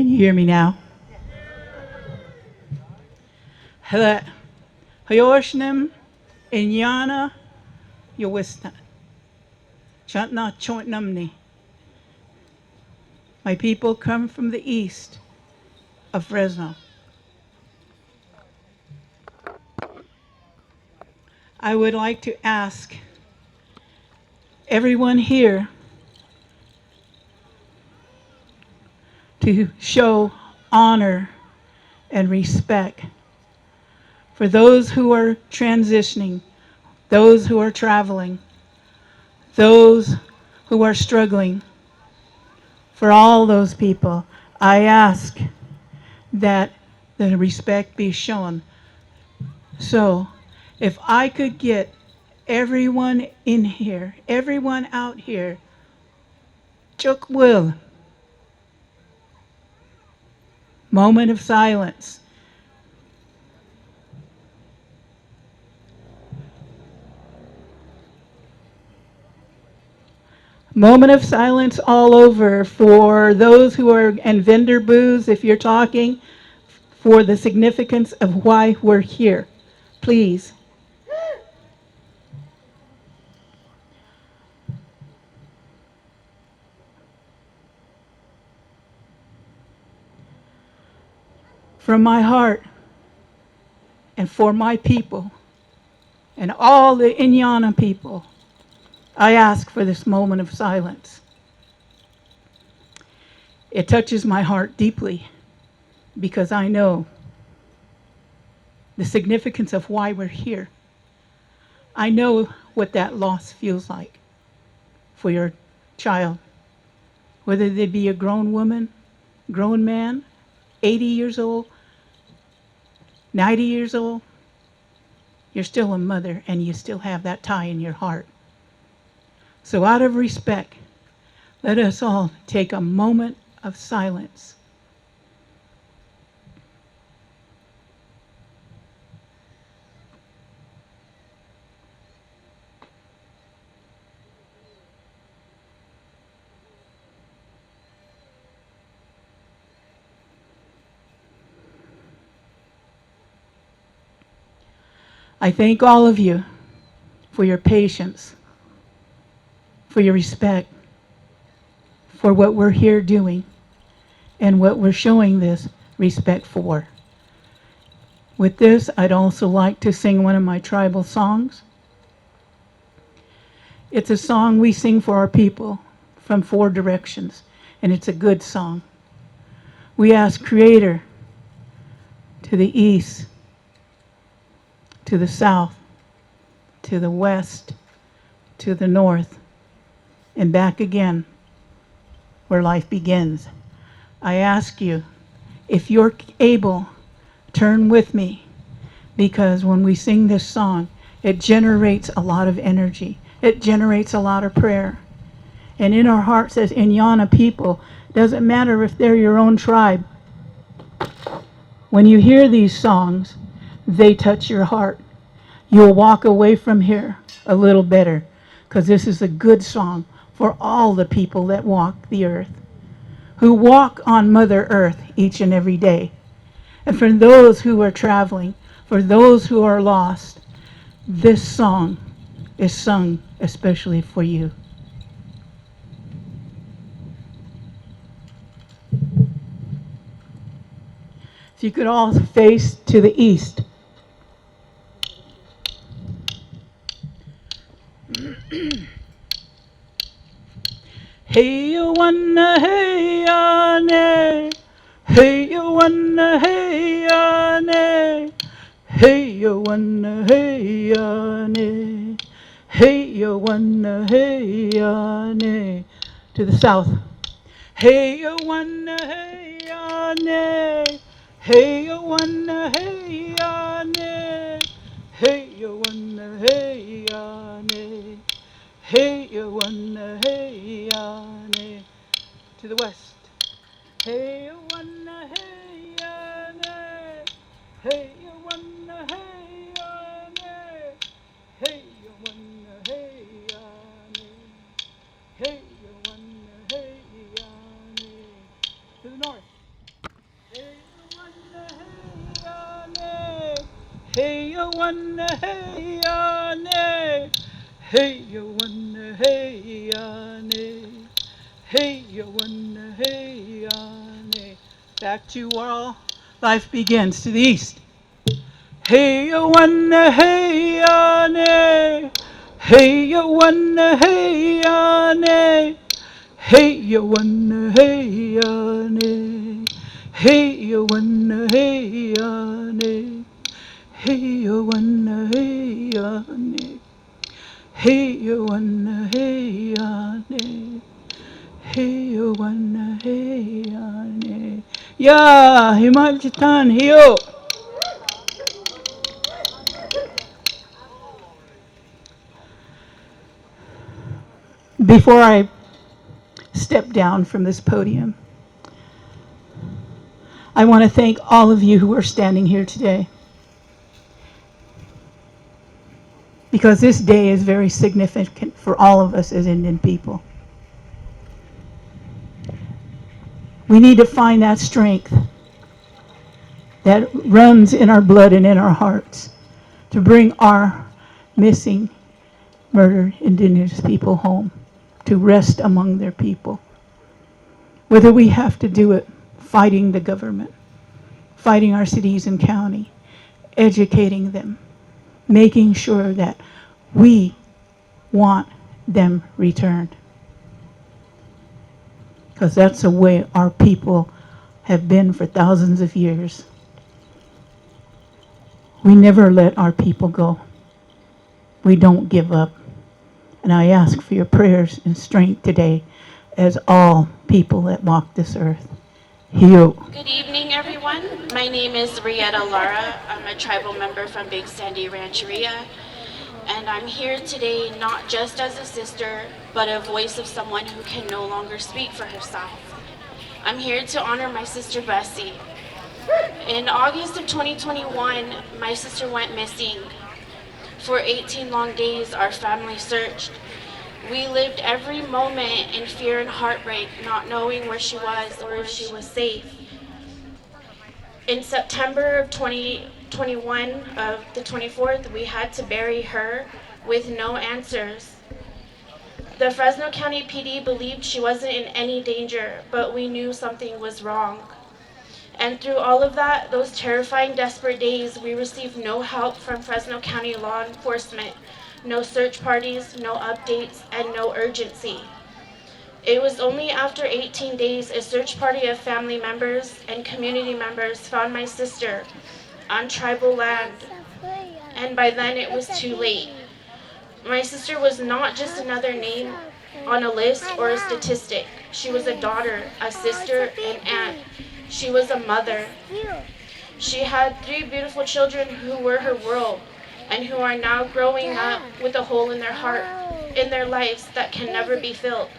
Can you hear me now? Hayoshnim, Inyana, Yowistan. Chantna Chontnumni. My people come from the east of Fresno. I would like to ask everyone here to show honor and respect for those who are transitioning, those who are traveling, those who are struggling. For all those people, I ask that the respect be shown. So, if I could get everyone in here, everyone out here, Chuk Will, moment of silence. Moment of silence all over for those who are, and vendor booths, if you're talking, for the significance of why we're here. Please. From my heart and for my people and all the Inyana people, I ask for this moment of silence. It touches my heart deeply because I know the significance of why we're here. I know what that loss feels like for your child, whether they be a grown woman, grown man, 80 years old, 90 years old. You're still a mother and you still have that tie in your heart. So out of respect, let us all take a moment of silence. I thank all of you for your patience, for your respect, for what we're here doing, and what we're showing this respect for. With this, I'd also like to sing one of my tribal songs. It's a song we sing for our people from 4 directions, and it's a good song. We ask Creator to the east, to the south, to the west, to the north, and back again where life begins. I ask you, if you're able, turn with me, because when we sing this song, it generates a lot of energy. It generates a lot of prayer. And in our hearts as Inyana people, doesn't matter if they're your own tribe, when you hear these songs, they touch your heart. You'll walk away from here a little better, because this is a good song for all the people that walk the earth, who walk on Mother Earth each and every day. And for those who are traveling, for those who are lost, this song is sung especially for you. If you could all face to the east. Hey, you wanna, hey, ne. Hey, you wanna, hey, ne. Hey, you wanna, hey, ne. Hey, you wanna, hey, ne. To the south. Hey, you wanna, hey, ne. Hey, you wanna, hey, ne. Hey, you wanna, hey, ne. Hey, you wanna, hey, ne. To the west. Hey, you wanna, hey, ne. Hey, you wanna, hey, ne. Hey, you wanna, hey, ne. Hey, you wanna, hey, ne. To the north. one, hey, ne. Hey, one, hey, ne. Hey, one, hey, ne. Back to where all life begins, to the east. Hey, one, hey, ne. Hey, one, hey, ne. Hey, one, hey, ne. Hey, one, hey, ne. Hey, one, hey, ne. Hey, one, hey, ne. Hey, one, hey, ne. Ya, Himajatan, hiyo. Before I step down from this podium, I want to thank all of you who are standing here today, because this day is very significant for all of us as Indian people. We need to find that strength that runs in our blood and in our hearts to bring our missing, murdered Indigenous people home, to rest among their people. Whether we have to do it fighting the government, fighting our cities and county, educating them, making sure that we want them returned. Because that's the way our people have been for thousands of years. We never let our people go. We don't give up. And I ask for your prayers and strength today as all people that walk this earth. Heal. Good evening, everyone. My name is Rieta Lara. I'm a tribal member from Big Sandy Rancheria. And I'm here today not just as a sister, but a voice of someone who can no longer speak for herself. I'm here to honor my sister Bessie. In August of 2021, my sister went missing. For 18 long days, our family searched. We lived every moment in fear and heartbreak, not knowing where she was or if she was safe. In September of 2021, of the 24th, we had to bury her with no answers. The Fresno County PD believed she wasn't in any danger, but we knew something was wrong. And through all of that, those terrifying, desperate days, we received no help from Fresno County law enforcement, no search parties, no updates, and no urgency. It was only after 18 days a search party of family members and community members found my sister on tribal land, and by then it was too late. My sister was not just another name on a list or a statistic. She was a daughter, a sister, an aunt. She was a mother. She had 3 beautiful children who were her world and who are now growing up with a hole in their heart, in their lives that can never be filled.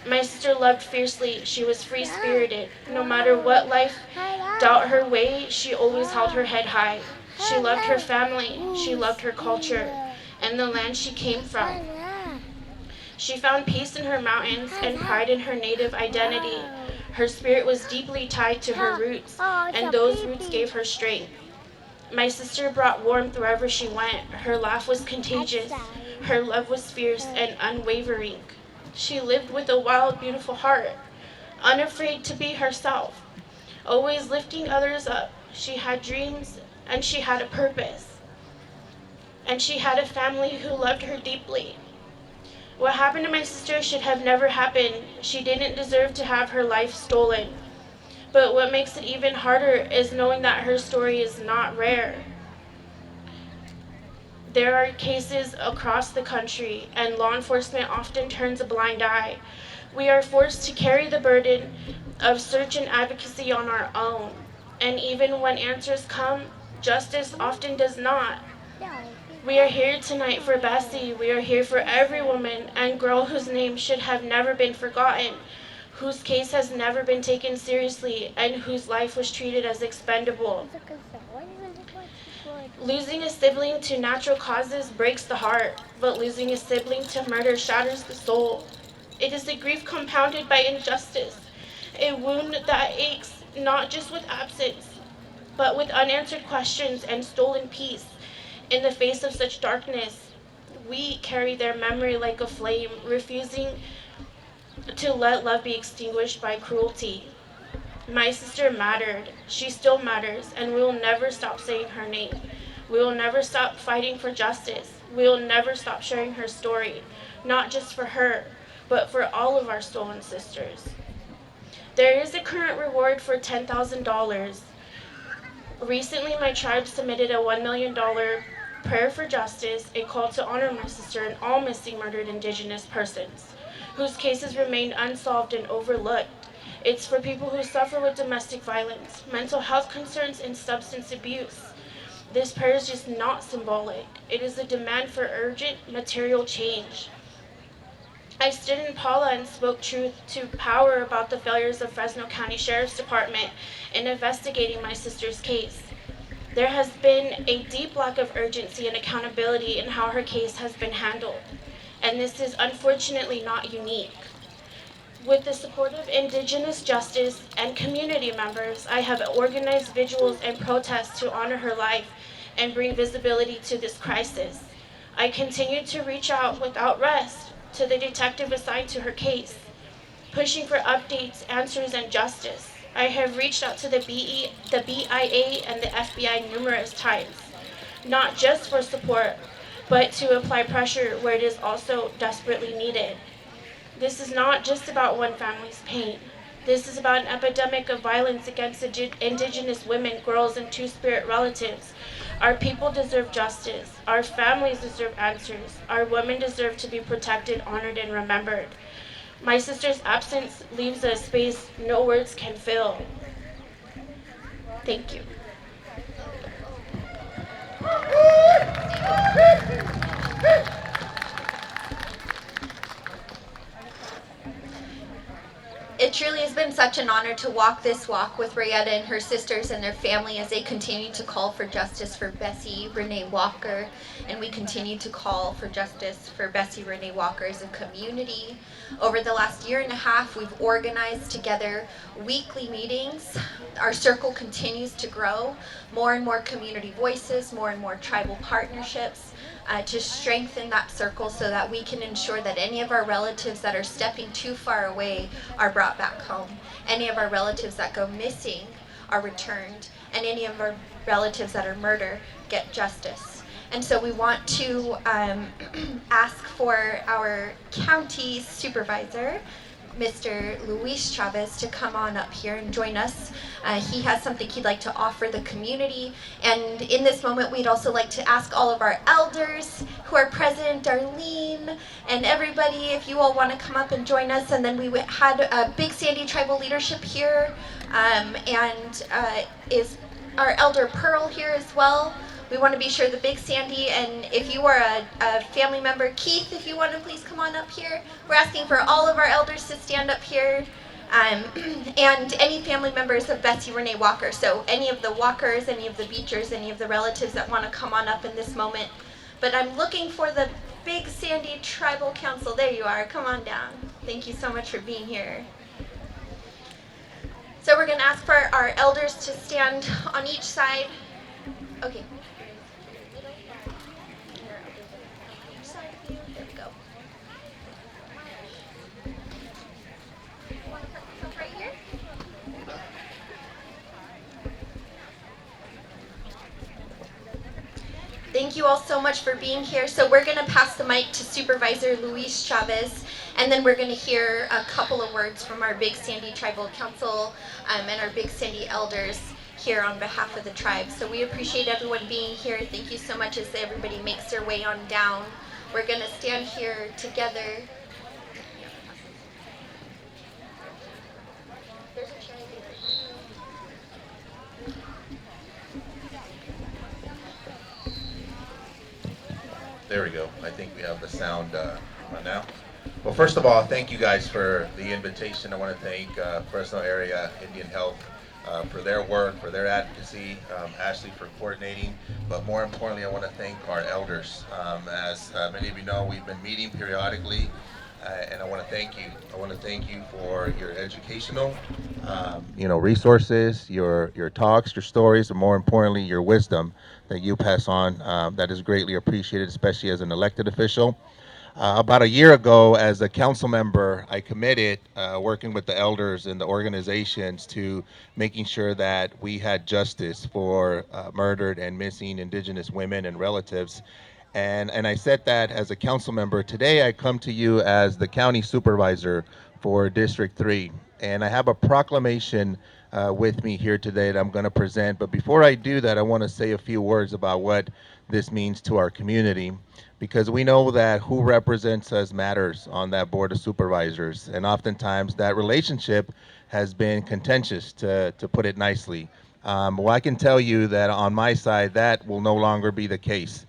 My sister loved fiercely. She was free-spirited. No matter what life dealt her way, she always held her head high. She loved her family. She loved her culture and the land she came from. She found peace in her mountains and pride in her native identity. Her spirit was deeply tied to her roots, and those roots gave her strength. My sister brought warmth wherever she went. Her laugh was contagious. Her love was fierce and unwavering. She lived with a wild, beautiful heart, unafraid to be herself, always lifting others up. She had dreams, and she had a purpose. And she had a family who loved her deeply. What happened to my sister should have never happened. She didn't deserve to have her life stolen. But what makes it even harder is knowing that her story is not rare. There are cases across the country, and law enforcement often turns a blind eye. We are forced to carry the burden of search and advocacy on our own. And even when answers come, justice often does not. We are here tonight for Bessie. We are here for every woman and girl whose name should have never been forgotten, whose case has never been taken seriously, and whose life was treated as expendable. Losing a sibling to natural causes breaks the heart, but losing a sibling to murder shatters the soul. It is a grief compounded by injustice, a wound that aches not just with absence, but with unanswered questions and stolen peace. In the face of such darkness, we carry their memory like a flame, refusing to let love be extinguished by cruelty. My sister mattered. She still matters, and we will never stop saying her name. We will never stop fighting for justice. We will never stop sharing her story, not just for her, but for all of our stolen sisters. There is a current reward for $10,000. Recently, my tribe submitted a $1 million prayer for justice, a call to honor my sister and all missing murdered Indigenous persons whose cases remain unsolved and overlooked. It's for people who suffer with domestic violence, mental health concerns, and substance abuse. This prayer is just not symbolic. It is a demand for urgent material change. I stood in Paula and spoke truth to power about the failures of Fresno County Sheriff's Department in investigating my sister's case. There has been a deep lack of urgency and accountability in how her case has been handled, and this is unfortunately not unique. With the support of Indigenous justice and community members, I have organized vigils and protests to honor her life and bring visibility to this crisis. I continue to reach out without rest to the detective assigned to her case, pushing for updates, answers, and justice. I have reached out to the BIA and the FBI numerous times, not just for support, but to apply pressure where it is also desperately needed. This is not just about one family's pain. This is about an epidemic of violence against Indigenous women, girls, and two-spirit relatives. Our people deserve justice. Our families deserve answers. Our women deserve to be protected, honored, and remembered. My sister's absence leaves a space no words can fill. Thank you. It truly has been such an honor to walk this walk with Rayetta and her sisters and their family as they continue to call for justice for Bessie Renee Walker, and we continue to call for justice for Bessie Renee Walker as a community. Over the last year and a half, we've organized together weekly meetings. Our circle continues to grow, more and more community voices, more and more tribal partnerships. To strengthen that circle so that we can ensure that any of our relatives that are stepping too far away are brought back home. Any of our relatives that go missing are returned, and any of our relatives that are murdered get justice. And so we want to ask for our county supervisor, Mr. Luis Chavez, to come on up here and join us. He has something he'd like to offer the community. And in this moment, we'd also like to ask all of our elders who are present, Darlene, and everybody, if you all want to come up and join us. And then we had a Big Sandy tribal leadership here, and is our elder Pearl here as well. We want to be sure the Big Sandy, and if you are a family member, Keith, if you want to please come on up here. We're asking for all of our elders to stand up here, and any family members of Bessie Renee Walker. So any of the Walkers, any of the Beechers, any of the relatives that want to come on up in this moment. But I'm looking for the Big Sandy Tribal Council. There you are. Come on down. Thank you so much for being here. So we're going to ask for our elders to stand on each side. Okay. There we go. You want to put yourself right here? Thank you all so much for being here. So we're going to pass the mic to Supervisor Luis Chavez, and then we're going to hear a couple of words from our Big Sandy Tribal Council and our Big Sandy elders here on behalf of the tribe. So we appreciate everyone being here. Thank you so much as everybody makes their way on down. We're going to stand here together. There's a chair here. There we go. I think we have the sound on now. Well, first of all, thank you guys for the invitation. I want to thank Fresno Area Indian Health for their work, for their advocacy, Ashley for coordinating, but more importantly, I want to thank our elders. As many of you know, we've been meeting periodically and I want to thank you. I want to thank you for your educational, resources, your talks, your stories, and more importantly, your wisdom that you pass on. That is greatly appreciated, especially as an elected official. About a year ago, as a council member, I committed, working with the elders and the organizations, to making sure that we had justice for murdered and missing Indigenous women and relatives. And I said that as a council member. Today, I come to you as the county supervisor for District 3. And I have a proclamation with me here today that I'm going to present. But before I do that, I want to say a few words about what this means to our community, because we know that who represents us matters on that board of supervisors, and oftentimes that relationship has been contentious, to put it nicely. Well, I can tell you that on my side, that will no longer be the case.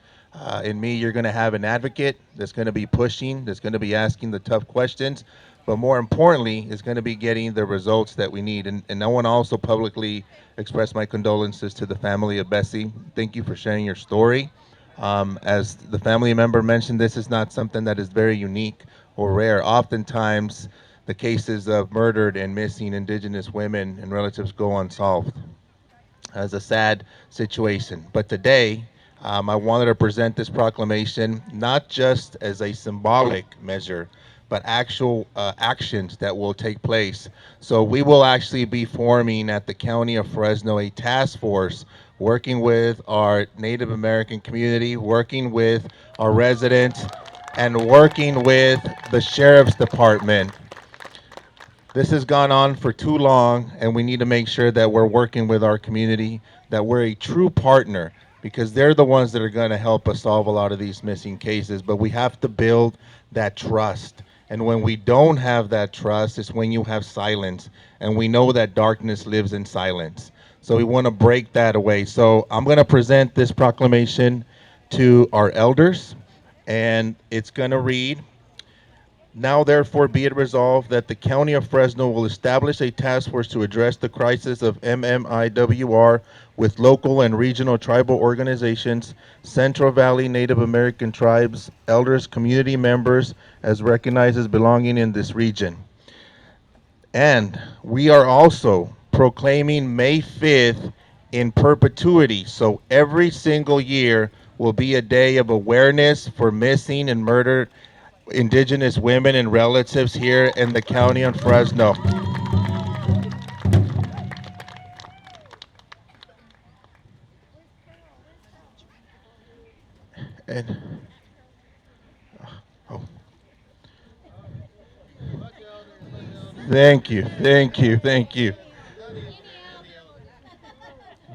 In me, you're going to have an advocate that's going to be pushing, that's going to be asking the tough questions, but more importantly, is going to be getting the results that we need. And I want to also publicly express my condolences to the family of Bessie. Thank you for sharing your story. As the family member mentioned, this is not something that is very unique or rare. Oftentimes, the cases of murdered and missing Indigenous women and relatives go unsolved, as a sad situation. But today, I wanted to present this proclamation not just as a symbolic measure, but actual actions that will take place. So we will actually be forming at the County of Fresno a task force working with our Native American community, working with our residents, and working with the Sheriff's Department. This has gone on for too long, and we need to make sure that we're working with our community, that we're a true partner, because they're the ones that are going to help us solve a lot of these missing cases. But we have to build that trust. And when we don't have that trust, it's when you have silence. And we know that darkness lives in silence. So we want to break that away. So I'm going to present this proclamation to our elders, and it's going to read: now, therefore, be it resolved that the County of Fresno will establish a task force to address the crisis of MMIWR with local and regional tribal organizations, Central Valley Native American tribes, elders, community members, as recognized as belonging in this region. And we are also proclaiming May 5th in perpetuity. So every single year will be a day of awareness for missing and murdered Indigenous women and relatives here in the county of Fresno. And oh, thank you, thank you, thank you.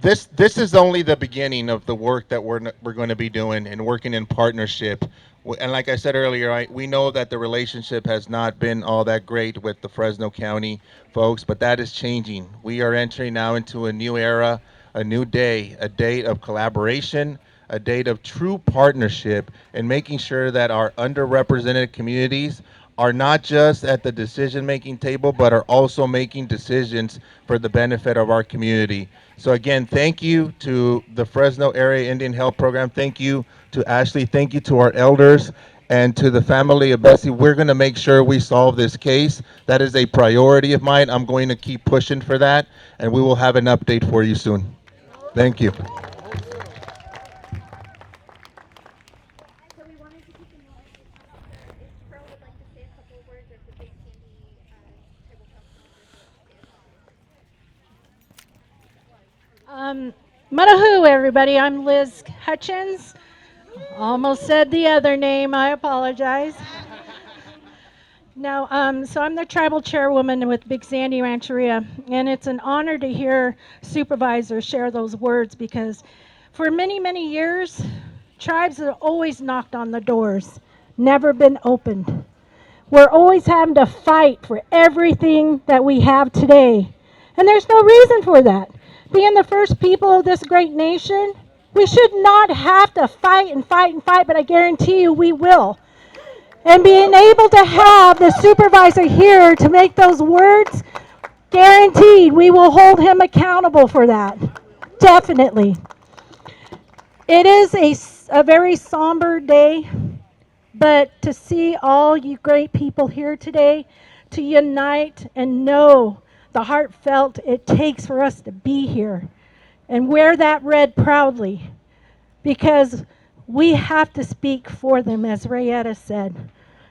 This is only the beginning of the work that we're going to be doing and working in partnership. And like I said earlier, we know that the relationship has not been all that great with the Fresno County folks, but that is changing. We are entering now into a new era, a new day, a day of collaboration, a date of true partnership, and making sure that our underrepresented communities are not just at the decision-making table, but are also making decisions for the benefit of our community. So again, thank you to the Fresno Area Indian Health Program. Thank you to Ashley. Thank you to our elders and to the family of Bessie. We're going to make sure we solve this case. That is a priority of mine. I'm going to keep pushing for that, and we will have an update for you soon. Thank you. Manahu, everybody. I'm Liz Hutchins. Almost said the other name. I apologize. No, so I'm the tribal chairwoman with Big Sandy Rancheria, and it's an honor to hear supervisors share those words because for many, many years, tribes have always knocked on the doors, never been opened. We're always having to fight for everything that we have today. And there's no reason for that. Being the first people of this great nation, we should not have to fight and fight and fight, but I guarantee you we will. And being able to have the supervisor here to make those words, guaranteed we will hold him accountable for that. Definitely. It is a very somber day, But to see all you great people here today, to unite and know the heartfelt it takes for us to be here and wear that red proudly, because we have to speak for them, as Rayetta said.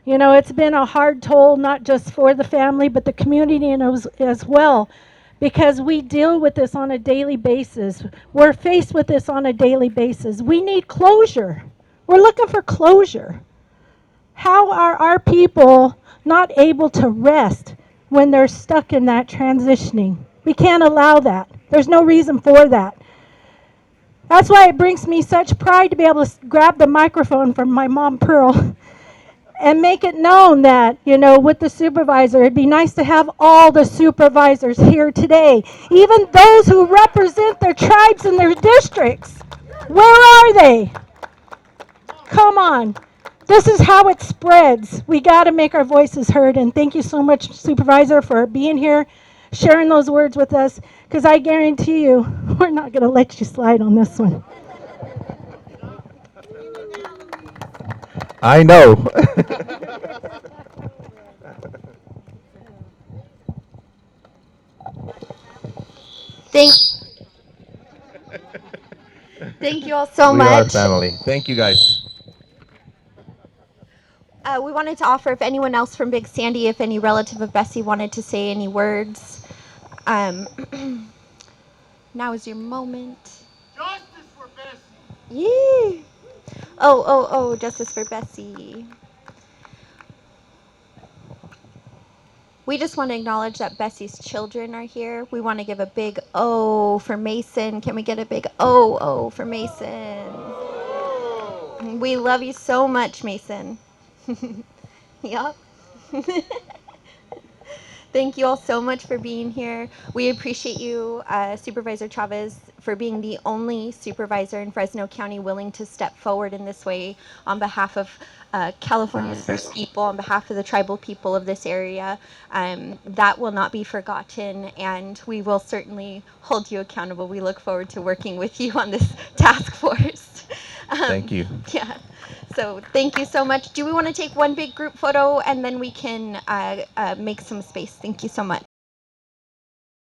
You know, it's been a hard toll, not just for the family, but the community and as well, because we deal with this on a daily basis. We're faced with this on a daily basis. We need closure. We're looking for closure. How are our people not able to rest when they're stuck in that transitioning? We can't allow that. There's no reason for that. That's why it brings me such pride to be able to grab the microphone from my mom, Pearl, and make it known that, you know, with the supervisor, it'd be nice to have all the supervisors here today, even those who represent their tribes and their districts. Where are they? Come on. This is how it spreads. We got to make our voices heard. And thank you so much, Supervisor, for being here, sharing those words with us, because I guarantee you, we're not going to let you slide on this one. I know. Thank, thank you all so We are much. family. Thank you guys. We wanted to offer if anyone else from Big Sandy, if any relative of Bessie wanted to say any words. Um, now is your moment. Justice for Bessie. Yeah. Oh, justice for Bessie. We just want to acknowledge that Bessie's children are here. We want to give a big O for Mason. Can we get a big O for Mason? We love you so much, Mason. Yup. Thank you all so much for being here. We appreciate you, Supervisor Chavez, for being the only supervisor in Fresno County willing to step forward in this way on behalf of California's First People, on behalf of the tribal people of this area. That will not be forgotten, and we will certainly hold you accountable. We look forward to working with you on this task force. Thank you. Yeah. So thank you so much. Do we want to take one big group photo and then we can make some space? Thank you so much.